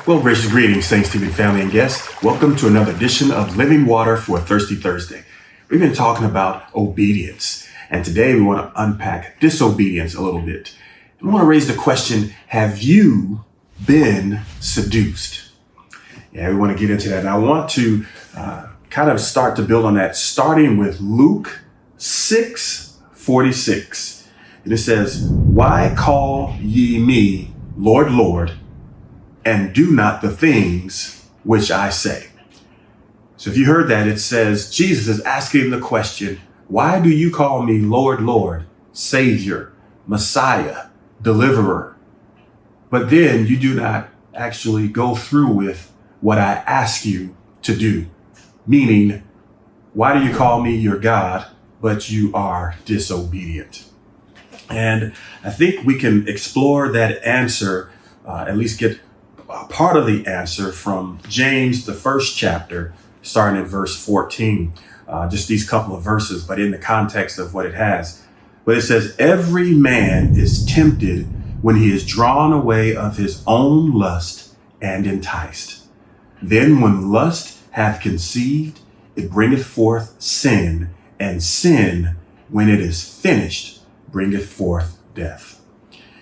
Well, gracious greetings, Saints TV family and guests. Welcome to another edition of Living Water for a Thirsty Thursday. We've been talking about obedience, and today we want to unpack disobedience a little bit. We want to raise the question, have you been seduced? Yeah, we want to get into that. And I want to kind of start to build on that, starting with Luke 6:46. And it says, "Why call ye me Lord, Lord, and do not the things which I say?" So if you heard that, it says Jesus is asking the question, why do you call me Lord, Lord, Savior, Messiah, Deliverer? But then you do not actually go through with what I ask you to do. Meaning, why do you call me your God, but you are disobedient? And I think we can explore that answer, at least get part of the answer from James, the first chapter, starting at verse 14. Just these couple of verses, but in the context of what it has. But it says, "Every man is tempted when he is drawn away of his own lust and enticed. Then when lust hath conceived, it bringeth forth sin, and sin, when it is finished, bringeth forth death."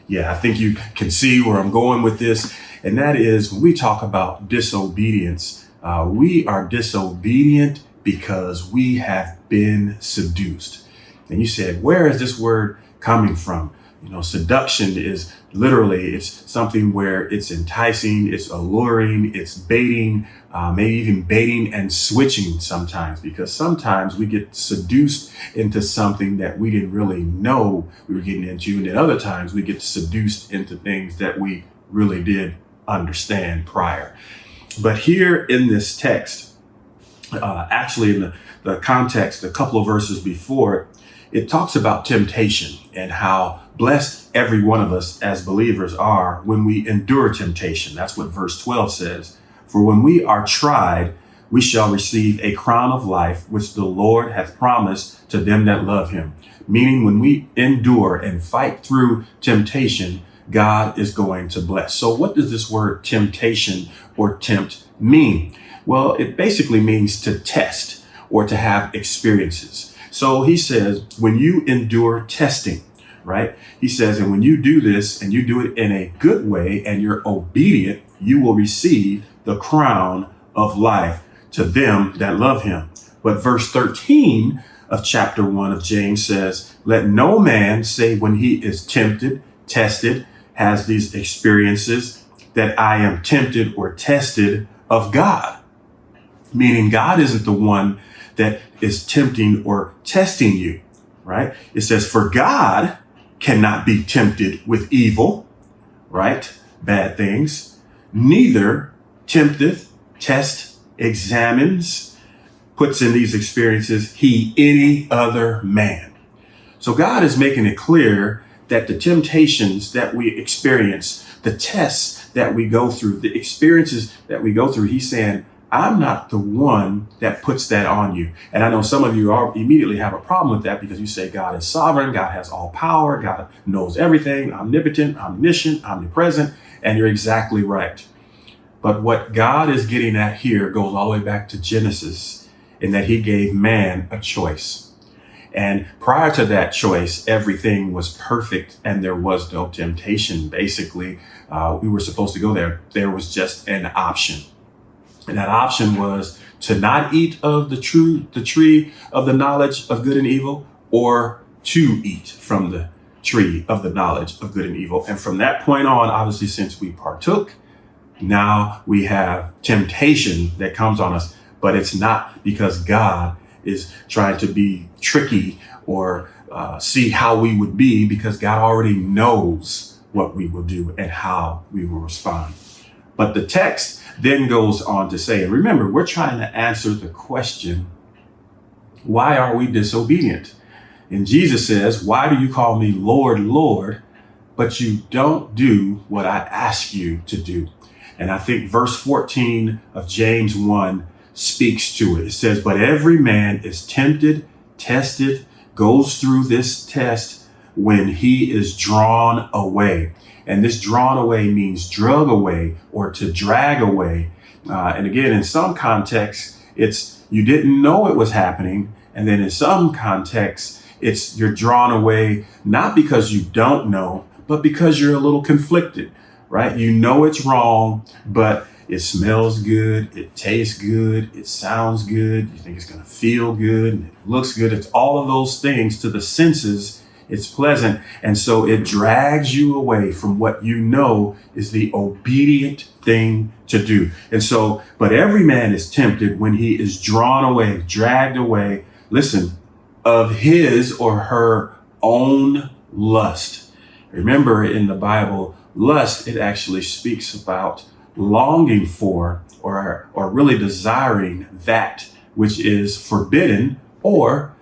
Yeah, I think you can see where I'm going with this. And that is, when we talk about disobedience, we are disobedient because we have been seduced. And you said, where is this word coming from? You know, seduction is literally, it's something where it's enticing, it's alluring, it's baiting, maybe even baiting and switching sometimes, because sometimes we get seduced into something that we didn't really know we were getting into. And then other times we get seduced into things that we really did understand prior. But here in this text, actually in the context, a couple of verses before, it talks about temptation and how blessed every one of us as believers are when we endure temptation. That's what verse 12 says. "For when we are tried, we shall receive a crown of life, which the Lord hath promised to them that love him." Meaning when we endure and fight through temptation, God is going to bless. So what does this word temptation or tempt mean? Well, it basically means to test or to have experiences. So he says, when you endure testing, right? He says, and when you do this and you do it in a good way and you're obedient, you will receive the crown of life to them that love him. But verse 13 of chapter 1 of James says, "Let no man say when he is tempted, tested, has these experiences, that I am tempted or tested of God." Meaning God isn't the one that is tempting or testing you, right? It says, "For God cannot be tempted with evil," right? Bad things. "Neither tempteth, examines, puts in these experiences, he any other man." So God is making it clear that the temptations that we experience, the tests that we go through, the experiences that we go through, he's saying, I'm not the one that puts that on you. And I know some of you immediately have a problem with that because you say God is sovereign, God has all power, God knows everything, omnipotent, omniscient, omnipresent, and you're exactly right. But what God is getting at here goes all the way back to Genesis, in that he gave man a choice. And prior to that choice, everything was perfect and there was no temptation. Basically, we were supposed to go there. There was just an option. And that option was to not eat of the tree of the knowledge of good and evil, or to eat from the tree of the knowledge of good and evil. And from that point on, obviously, since we partook, now we have temptation that comes on us, but it's not because God is trying to be tricky or see how we would be, because God already knows what we will do and how we will respond. But the text then goes on to say, and remember, we're trying to answer the question, why are we disobedient? And Jesus says, "Why do you call me Lord, Lord, but you don't do what I ask you to do?" And I think verse 14 of James 1 speaks to it. It says, "But every man is tempted, tested, goes through this test when he is drawn away. And this drawn away means drug away or to drag away. And again, in some contexts, it's you didn't know it was happening. And then in some contexts, it's you're drawn away, not because you don't know, but because you're a little conflicted, right? You know it's wrong, but it smells good, it tastes good, it sounds good, you think it's going to feel good, and it looks good. It's all of those things to the senses. It's pleasant. And so it drags you away from what you know is the obedient thing to do. And so, but every man is tempted when he is drawn away, dragged away, listen, of his or her own lust. Remember, in the Bible, lust, it actually speaks about longing for or really desiring that which is forbidden or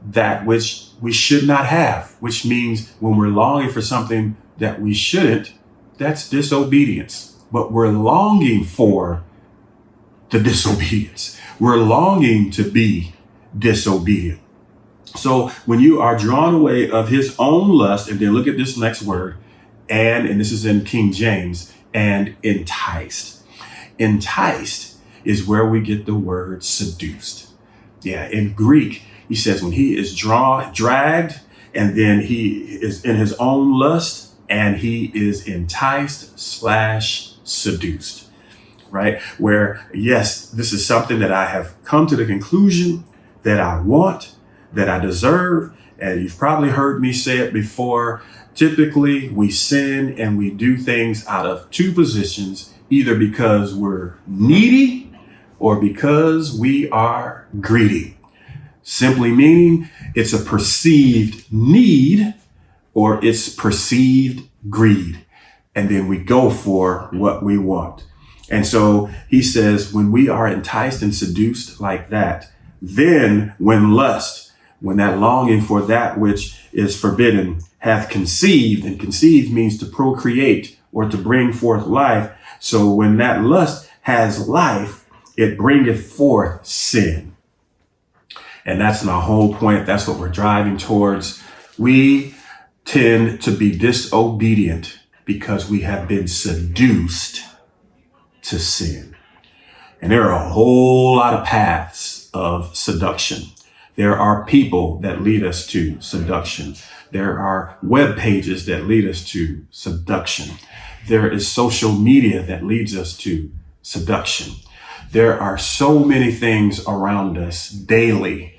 that which we should not have, which means when we're longing for something that we shouldn't, that's disobedience. But we're longing for the disobedience. We're longing to be disobedient. So when you are drawn away of his own lust, and then look at this next word, and this is in King James, and enticed. Enticed is where we get the word seduced. Yeah, in Greek, he says when he is dragged, and then he is in his own lust, and he is enticed / seduced, right? Where, yes, this is something that I have come to the conclusion that I want, that I deserve. And you've probably heard me say it before. Typically, we sin and we do things out of two positions, either because we're needy or because we are greedy. Simply meaning it's a perceived need or it's perceived greed. And then we go for what we want. And so he says, when we are enticed and seduced like that, then when lust, when that longing for that which is forbidden hath conceived, and conceived means to procreate or to bring forth life. So when that lust has life, it bringeth forth sin. And that's my whole point. That's what we're driving towards. We tend to be disobedient because we have been seduced to sin. And there are a whole lot of paths of seduction. There are people that lead us to seduction. There are web pages that lead us to seduction. There is social media that leads us to seduction. There are so many things around us daily,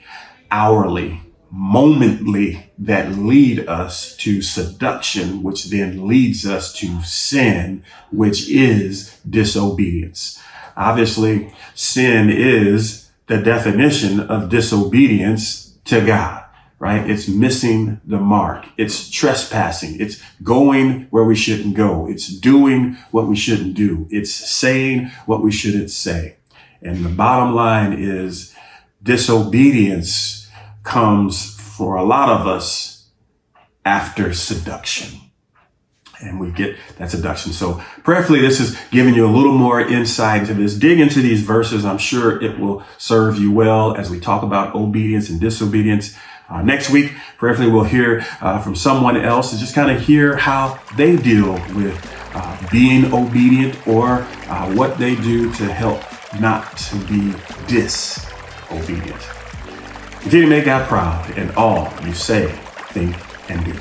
hourly, momently that lead us to seduction, which then leads us to sin, which is disobedience. Obviously, sin is the definition of disobedience to God, right? It's missing the mark. It's trespassing. It's going where we shouldn't go. It's doing what we shouldn't do. It's saying what we shouldn't say. And the bottom line is disobedience comes for a lot of us after seduction. And we get that seduction. So prayerfully, this is giving you a little more insight into this. Dig into these verses. I'm sure it will serve you well as we talk about obedience and disobedience. Next week, prayerfully, we'll hear from someone else and just kind of hear how they deal with being obedient or what they do to help not to be disobedient. Continue to make God proud in all you say, think, and do.